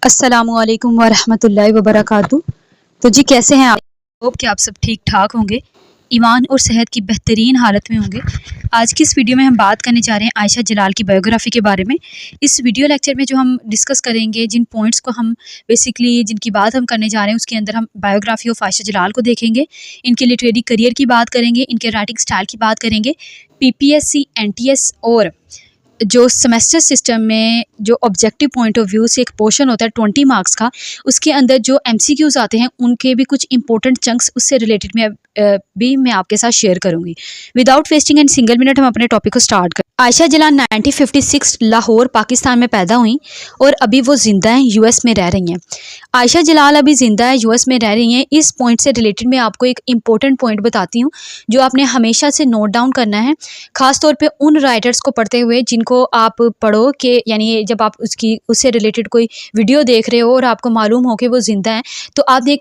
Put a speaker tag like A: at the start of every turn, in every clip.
A: अस्सलामुअलैकुम वरहमतुल्लाहि वबरकातुह। तो जी कैसे हैं आप? होप कि आप सब ठीक ठाक होंगे, ईमान और सेहत की बेहतरीन हालत में होंगे। आज की इस वीडियो में हम बात करने जा रहे हैं आयशा जलाल की बायोग्राफ़ी के बारे में। इस वीडियो लेक्चर में जो हम डिस्कस करेंगे, जिन पॉइंट्स को हम बेसिकली जिनकी बात हम करने जा रहे हैं, उसके अंदर हम बायोग्राफ़ी ऑफ आयशा जलाल को देखेंगे, इनके लिटरेरी करियर की बात करेंगे, इनके राइटिंग स्टाइल की बात करेंगे, पीपीएससी, एनटीएस और जो सेमेस्टर सिस्टम में जो ऑब्जेक्टिव पॉइंट ऑफ व्यू से एक पोर्शन होता है 20 मार्क्स का, उसके अंदर जो एमसीक्यूज़ आते हैं उनके भी कुछ इंपॉर्टेंट चंक्स उससे रिलेटेड भी मैं आपके साथ शेयर करूंगी। Without wasting and single minute हम अपने टॉपिक को स्टार्ट करें। आयशा जलाल 1956 लाहौर पाकिस्तान में पैदा हुई और अभी वो ज़िंदा हैं, यूएस में रह रही हैं। आयशा जलाल अभी ज़िंदा है, यूएस में रह रही हैं। इस पॉइंट से रिलेटेड मैं आपको एक इम्पोर्टेंट पॉइंट बताती हूँ जो आपने हमेशा से नोट डाउन करना है, ख़ास तौर पे उन राइटर्स को पढ़ते हुए जिनको आप पढ़ो कि यानी जब आप उससे रिलेटेड कोई वीडियो देख रहे हो और आपको मालूम हो कि वो ज़िंदा है, तो आपने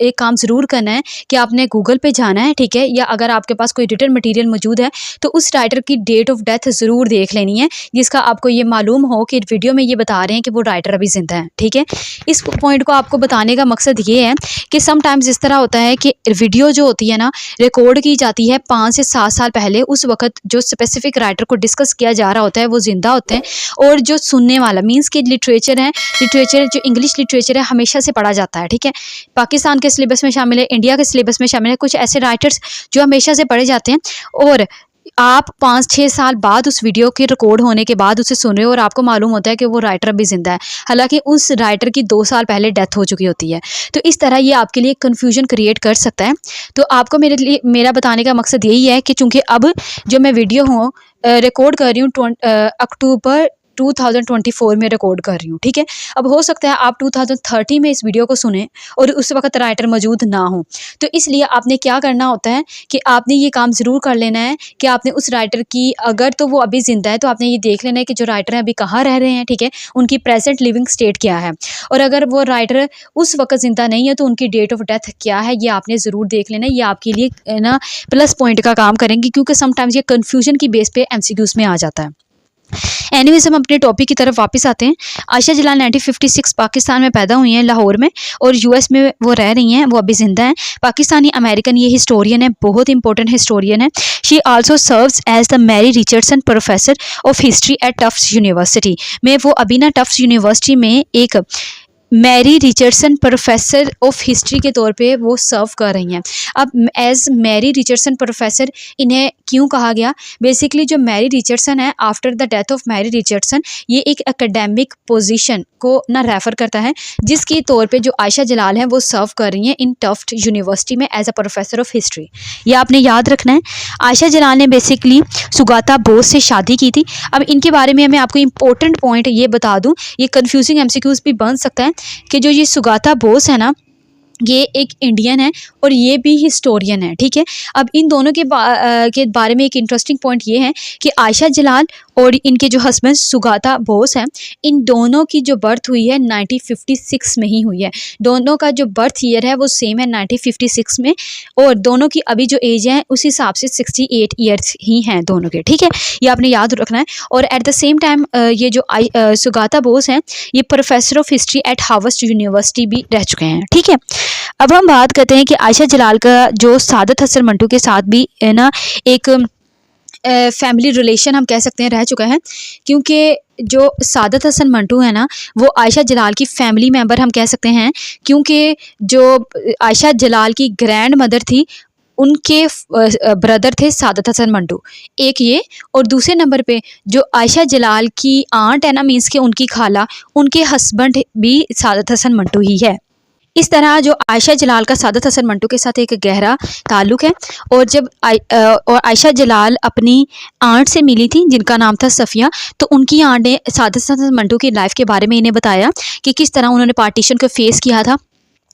A: एक काम ज़रूर करना है कि आपने गूगल पे जाना है, ठीक है, या अगर आपके पास कोई रिटन मटेरियल मौजूद है तो उस राइटर की डेट ऑफ डेथ ज़रूर देख लेनी है, जिसका आपको ये मालूम हो कि वीडियो में ये बता रहे हैं कि वो राइटर अभी ज़िंदा है। ठीक है, इस पॉइंट को आपको बताने का मकसद ये है कि समटाइम्स इस तरह होता है कि वीडियो जो होती है ना, रिकॉर्ड की जाती है 5 से 7 साल पहले। उस वक्त जो स्पेसिफिक राइटर को डिस्कस किया जा रहा होता है वो ज़िंदा होते हैं, और जो सुनने वाला मीन्स कि लिटरेचर जो इंग्लिश लिटरेचर है हमेशा से पढ़ा जाता है। ठीक है, पाकिस्तान के सिलेबस में शामिल है, इंडिया के सिलेबस में शामिल है, कुछ ऐसे राइटर्स जो हमेशा से पढ़े जाते हैं, और आप 5-6 साल बाद उस वीडियो के रिकॉर्ड होने के बाद उसे सुन रहे हो और आपको मालूम होता है कि वो राइटर अभी ज़िंदा है, हालांकि उस राइटर की 2 साल पहले डेथ हो चुकी होती है। तो इस तरह ये आपके लिए कन्फ्यूजन क्रिएट कर सकता है। तो आपको मेरा बताने का मकसद यही है कि चूँकि अब जो मैं वीडियो रिकॉर्ड कर रही हूँ अक्टूबर 2024 में रिकॉर्ड कर रही हूँ। ठीक है, अब हो सकता है आप 2030 में इस वीडियो को सुने और उस वक्त राइटर मौजूद ना हो, तो इसलिए आपने क्या करना होता है कि आपने ये काम ज़रूर कर लेना है कि आपने उस राइटर की, अगर तो वो अभी ज़िंदा है तो आपने ये देख लेना है कि जो राइटर हैं अभी कहाँ रह रहे हैं, ठीक है, उनकी प्रेजेंट लिविंग स्टेट क्या है, और अगर वो राइटर उस वक्त ज़िंदा नहीं है तो उनकी डेट ऑफ डेथ क्या है, ये आपने ज़रूर देख लेना है। ये आपके लिए ना प्लस पॉइंट का काम करेंगे, क्योंकि समटाइम्स ये कन्फ्यूजन की बेस पे एमसीक्यूज़ में आ जाता है। एनीवेज हम अपने टॉपिक की तरफ वापस आते हैं। आयशा जलाल 1956 पाकिस्तान में पैदा हुई हैं, लाहौर में, और यूएस में वो रह रही हैं, वो अभी ज़िंदा हैं। पाकिस्तानी अमेरिकन ये हिस्टोरियन है, बहुत इंपॉर्टेंट हिस्टोरियन है। She also serves as the Mary Richardson professor of history at Tufts university में। वो अभी ना टफ्ट्स यूनिवर्सिटी में एक Mary Richardson professor of history के तौर पे वो सर्व कर रही हैं। अब एज मैरी रिचर्डसन प्रोफेसर इन्हें क्यों कहा गया? बेसिकली जो मैरी रिचर्डसन है, after the death of Mary Richardson, ये एक एकेडमिक पोजीशन को ना रेफ़र करता है, जिसके तौर पे जो आयशा जलाल हैं वो सर्व कर रही हैं इन टफ्ट यूनिवर्सिटी में as a professor of history. ये आपने याद रखना है। आयशा जलाल ने बेसिकली सुगाता बोस से शादी की थी। अब इनके बारे में मैं आपको इंपॉर्टेंट पॉइंट ये बता दूँ, ये कन्फ्यूजिंग एमसीक्यूज़ भी बन सकता है कि जो ये सुगाता बोस है ना, ये एक इंडियन है और ये भी हिस्टोरियन है। ठीक है, अब इन दोनों के बारे में एक इंटरेस्टिंग पॉइंट ये है कि आयशा जलाल और इनके जो हस्बैंड सुगाता बोस हैं, इन दोनों की जो बर्थ हुई है 1956 में ही हुई है। दोनों का जो बर्थ ईयर है वो सेम है 1956 में, और दोनों की अभी जो एज है उस हिसाब से 68 ईयर्स ही हैं दोनों के। ठीक है, ये आपने याद रखना है। और एट द सेम टाइम ये जो सुगाता बोस हैं, ये professor of history eight Harvard university भी रह चुके हैं। ठीक है, अब हम बात करते हैं कि आयशा जलाल का जो सादत हसन मंटू के साथ भी है ना एक फैमिली रिलेशन हम कह सकते हैं रह चुका है, क्योंकि जो सादत हसन मंटू है ना वो आयशा जलाल की फैमिली मेंबर हम कह सकते हैं, क्योंकि जो आयशा जलाल की ग्रैंड मदर थी उनके ब्रदर थे सादत हसन मंटू, एक ये, और दूसरे नंबर पे जो आयशा जलाल की आंट है ना, मीन्स के उनकी खाला, उनके हस्बैंड भी सादत हसन मंटू ही है। इस तरह जो आयशा जलाल का सादत हसन मंटू के साथ एक गहरा ताल्लुक़ है। और जब आयशा जलाल अपनी आंट से मिली थी जिनका नाम था सफ़िया, तो उनकी आंट ने सादत हसन मंटू की लाइफ के बारे में इन्हें बताया कि किस तरह उन्होंने पार्टीशन को फेस किया था,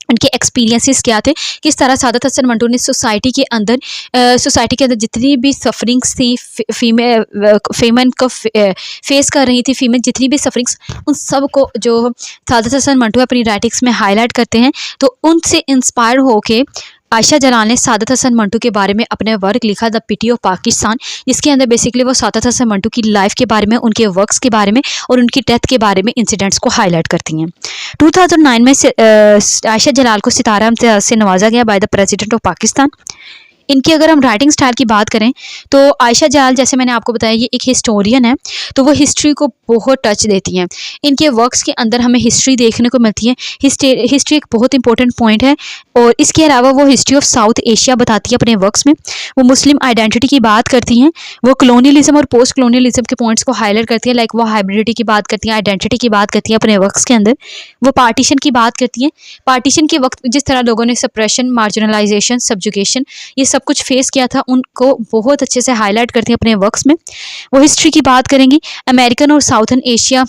A: उनके एक्सपीरियंसेस क्या थे, किस तरह सादत हसन मंटू ने सोसाइटी के अंदर जितनी भी सफरिंग्स थी, फीमेन को फेस कर रही थी, फीमेल जितनी भी सफरिंग्स, उन सब को जो सादत हसन मंटू अपनी राइटिंग्स में हाईलाइट करते हैं। तो उनसे इंस्पायर होके आयशा जलाल ने सादत हसन मंटू के बारे में अपने वर्क लिखा द पिटी ऑफ पाकिस्तान, जिसके अंदर बेसिकली वो सादत हसन मंटू की लाइफ के बारे में, उनके वर्क्स के बारे में और उनकी डेथ के बारे में इंसिडेंट्स को हाईलाइट करती हैं। 2009 में आयशा जलाल को सितारा इम्तियाज से नवाजा गया by the president of Pakistan. इनकी अगर हम राइटिंग स्टाइल की बात करें तो आयशा जलाल, जैसे मैंने आपको बताया, ये एक हिस्टोरियन है, तो वो हिस्ट्री को बहुत टच देती हैं। इनके वर्क्स के अंदर हमें हिस्ट्री देखने को मिलती है। हिस्ट्री एक बहुत इंपॉर्टेंट पॉइंट है, और इसके अलावा वो हिस्ट्री ऑफ साउथ एशिया बताती है अपने वर्क्स में। वो मुस्लिम आइडेंटिटी की बात करती हैं, वो कलोनियलिज्म और पोस्ट कलोनियलिज्म के पॉइंट्स को हाईलाइट करती है, लाइक वो हाइब्रिडिटी की बात करती हैं, आइडेंटिटी की बात करती हैं अपने वर्क्स के अंदर। वो पार्टीशन की बात करती हैं, पार्टीशन के वक्त जिस तरह लोगों ने सप्रेशन, मार्जिनलाइजेशन, सब्जुगेशन, ये सब कुछ फेस किया था, उनको बहुत अच्छे से हाईलाइट करती हैं अपने वर्क्स में। वो हिस्ट्री की बात करेंगी, अमेरिकन और साउथर्न एशिया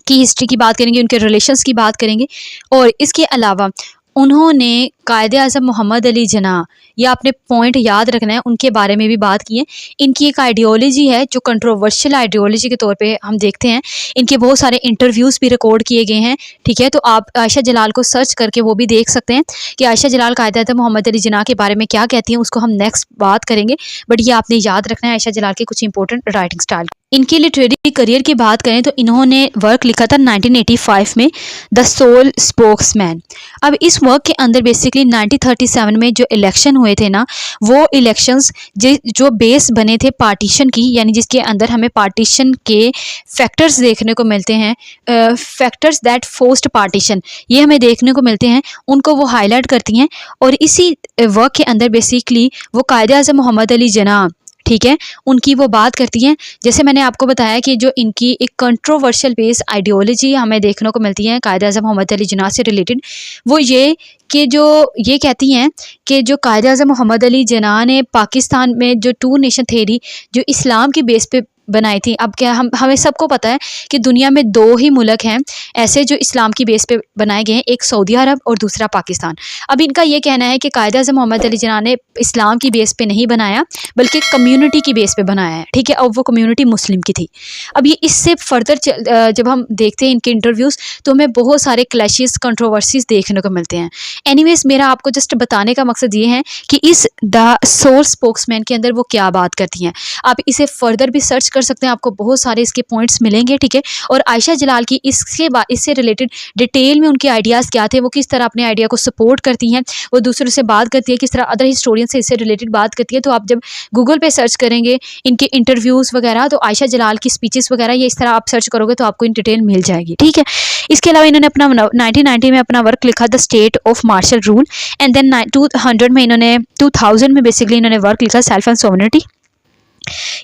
A: की हिस्ट्री की बात करेंगे, उनके रिलेशंस की बात करेंगे। और इसके अलावा उन्होंने कायदे आज़म मोहम्मद अली जिन्ना, या अपने पॉइंट याद रखना है, उनके बारे में भी बात की है। इनकी एक आइडियोलॉजी है जो कंट्रोवर्शियल आइडियोलॉजी के तौर पे हम देखते हैं। इनके बहुत सारे इंटरव्यूज़ भी रिकॉर्ड किए गए हैं, ठीक है। तो आप आयशा जलाल को सर्च करके वो भी देख सकते हैं कि आयशा जलाल कायदे आज़म मोहम्मद अली जिन्ना के बारे में क्या कहती हैं, उसको हम नेक्स्ट बात करेंगे। बट ये आपने याद रखना है आयशा जलाल के कुछ इंपॉर्टेंट राइटिंग स्टाइल। इनके लिटरेरी करियर की बात करें तो इन्होंने वर्क लिखा था 1985 में, द सोल स्पोक्समैन। अब इस वर्क के अंदर बेसिकली 1937 में जो इलेक्शन हुए थे ना, वो इलेक्शंस जो बेस बने थे पार्टीशन की, यानी जिसके अंदर हमें पार्टीशन के फैक्टर्स देखने को मिलते हैं, फैक्टर्स दैट फोर्स्ड पार्टीशन, ये हमें देखने को मिलते हैं, उनको वो हाईलाइट करती हैं। और इसी वर्क के अंदर बेसिकली वो कायदे आज़म मोहम्मद अली जिन्ना, ठीक है, उनकी वो बात करती हैं। जैसे मैंने आपको बताया कि जो इनकी एक कंट्रोवर्शियल बेस आइडियोलॉजी हमें देखने को मिलती है कायदे आज़म मोहम्मद अली जिन्ना से रिलेटेड, वो ये कि जो ये कहती हैं कि जो कायदे आज़म मोहम्मद अली जिन्ना ने पाकिस्तान में जो टू नेशन थ्योरी जो इस्लाम की बेस पे बनाई थी। अब क्या हमें सबको पता है कि दुनिया में दो ही मुल्क हैं ऐसे जो इस्लाम की बेस पे बनाए गए हैं, एक सऊदी अरब और दूसरा पाकिस्तान। अब इनका ये कहना है कि कायदे आज़म मोहम्मद अली जिन्ना ने इस्लाम की बेस पे नहीं बनाया बल्कि कम्युनिटी की बेस पे बनाया है, ठीक है, और वो कम्युनिटी मुस्लिम की थी। अब ये इससे फर्दर जब हम देखते हैं इनके इंटरव्यूज़ तो हमें बहुत सारे क्लैशेस, कंट्रोवर्सीज देखने को मिलते हैं। एनीवेज, मेरा आपको जस्ट बताने का मकसद ये है कि इस द सोल स्पोक्समैन के अंदर वो क्या बात करती हैं। आप इसे फर्दर भी सर्च कर सकते हैं, आपको बहुत सारे इसके पॉइंट्स मिलेंगे, ठीक है। और आयशा जलाल की इससे रिलेटेड डिटेल में उनके आइडियाज़ क्या थे, वो किस तरह अपने आइडिया को सपोर्ट करती हैं, वो दूसरों से बात करती है, किस तरह अदर हिस्टोरियन से इससे रिलेटेड बात करती है। तो आप जब गूगल पे सर्च करेंगे इनके इंटरव्यूज़ वगैरह, तो आयशा जलाल की स्पीचेस वगैरह, ये इस तरह आप सर्च करोगे तो आपको इन डिटेल मिल जाएगी, ठीक है। इसके अलावा इन्होंने अपना 1990 में अपना वर्क लिखा the state of martial rule, and then 2000 में बेसिकली इन्होंने वर्क लिखा सेल्फ एंड सोवरेनिटी।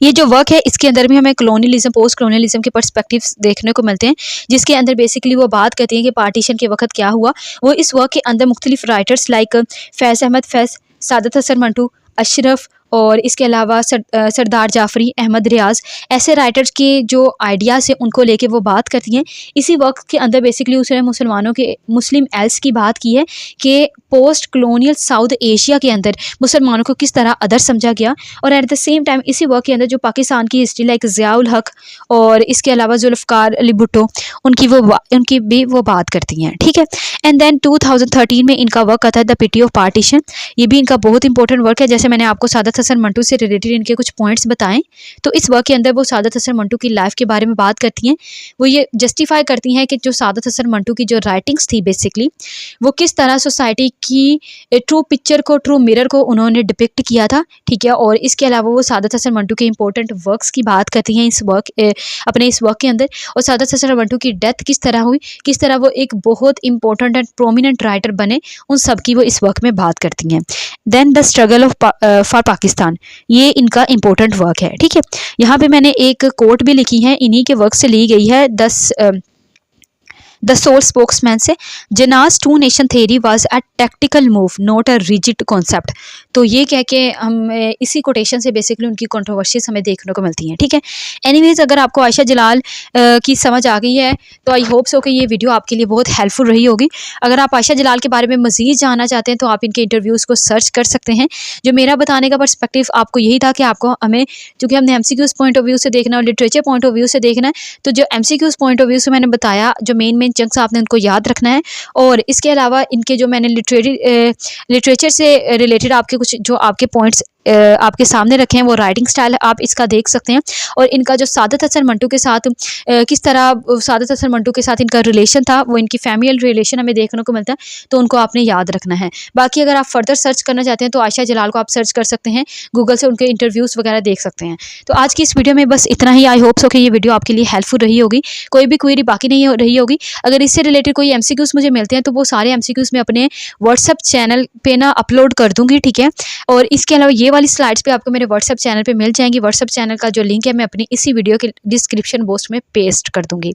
A: ये जो वर्क है इसके अंदर भी हमें कलोनियलिज्म, पोस्ट कलोनियलिज्म के पर्सपेक्टिव्स देखने को मिलते हैं, जिसके अंदर बेसिकली वो बात करती हैं कि पार्टीशन के वक्त क्या हुआ। वो इस वर्क के अंदर मुख्तलिफ राइटर्स लाइक फैज़ अहमद फैज़, सादत हसन मंटू, अशरफ और इसके अलावा सरदार जाफरी, अहमद रियाज, ऐसे राइटर्स के जो आइडियाज़ हैं उनको लेके वो बात करती हैं। इसी वक्त के अंदर बेसिकली उसने मुसलमानों के मुस्लिम एल्स की बात की है कि पोस्ट कलोनियल साउथ एशिया के अंदर मुसलमानों को किस तरह अदर समझा गया। और एट द सेम टाइम इसी वर्क के अंदर जो पाकिस्तान की हिस्ट्री लाइक ज़ियाउल हक और इसके अलावा जुल्फ़िकार अली भुट्टो, उनकी भी वो बात करती हैं, ठीक है। एंड देन 2013 में इनका वर्क आता है द पिटी ऑफ पार्टीशन। ये भी इनका बहुत इंपॉर्टेंट वर्क है। जैसे मैंने आपको सादत हसन मंटू से रिलेटेड इनके कुछ पॉइंट्स बताएं, तो इस वर्क के अंदर वो सादत हसन मंटू की लाइफ के बारे में बात करती हैं। वो ये जस्टिफाई करती हैं कि जो सादत हसन मंटू की जो राइटिंग्स थी बेसिकली वो किस तरह सोसाइटी की ट्रू पिक्चर को, ट्रू मिरर को उन्होंने डिपिक्ट किया था, ठीक है। और इसके अलावा वो सादत हसन मंटू के इंपॉर्टेंट वर्क्स की बात करती हैं अपने इस वर्क के अंदर। और सादत हसन मंटू की डेथ किस तरह हुई, किस तरह वो एक बहुत इंपॉर्टेंट एंड प्रोमिनेंट राइटर बने, उन सब की वो इस वर्क में बात करती हैं। Then the struggle of for Pakistan, ये इनका इंपॉर्टेंट वर्क है, ठीक है। यहाँ पे मैंने एक कोट भी लिखी है, इन्हीं के वर्क से ली गई है, द सोल स्पोक्समैन से। जिन्ना's two nation theory was a tactical move not a rigid concept. तो ये कह के हम इसी कोटेशन से बेसिकली उनकी कंट्रोवर्सीज हमें देखने को मिलती हैं। ठीक है, एनीवेज अगर आपको आयशा जलाल की समझ आ गई है तो आई होप सो कि ये वीडियो आपके लिए बहुत हेल्पफुल रही होगी। अगर आप आयशा जलाल के बारे में मज़ीद जानना चाहते हैं तो आप इनके इंटरव्यूज़ को सर्च कर सकते हैं। जो मेरा बताने का पर्सपेक्टिव आपको यही था कि आपको हमें, चूँकि हमने MCQs पॉइंट ऑफ व्यू से देखना है और लिटरेचर पॉइंट ऑफ व्यू से देखना है, तो जो MCQs पॉइंट ऑफ व्यू से मैंने बताया, जो मेन चंक्स आपने उनको याद रखना है। और इसके अलावा इनके जो मैंने लिटरेचर से रिलेटेड आपके कुछ जो आपके पॉइंट्स आपके सामने रखे हैं, वो राइटिंग स्टाइल आप इसका देख सकते हैं। और इनका जो सादत हसन मंटू के साथ किस तरह सादत हसन मंटू के साथ इनका रिलेशन था, वो इनकी फैमिली रिलेशन हमें देखने को मिलता है, तो उनको आपने याद रखना है। बाकी अगर आप फर्दर सर्च करना चाहते हैं तो आयशा जलाल को आप सर्च कर सकते हैं, गूगल से उनके इंटरव्यूज़ वगैरह देख सकते हैं। तो आज की इस वीडियो में बस इतना ही। आई होप सो कि ये वीडियो आपके लिए हेल्पफुल रही होगी, कोई भी क्वेरी बाकी नहीं रही होगी। अगर इससे रिलेटेड कोई MCQs मुझे मिलते हैं तो वो सारे MCQs मैं अपने व्हाट्सअप चैनल पे ना अपलोड कर दूँगी। ठीक है, और इसके अलावा ये वाली स्लाइड्स पे आपको मेरे व्हाट्सअप चैनल पे मिल जाएंगी। व्हाट्सअप चैनल का जो लिंक है मैं अपनी इसी वीडियो के डिस्क्रिप्शन बॉक्स में पेस्ट कर दूंगी।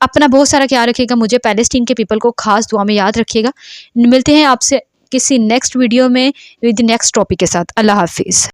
A: अपना बहुत सारा ख्याल रखिएगा, मुझे पैलेस्टीन के पीपल को खास दुआ में याद रखिएगा। मिलते हैं आपसे किसी नेक्स्ट वीडियो में विद नेक्स्ट टॉपिक के साथ। अल्लाह हाफिज़।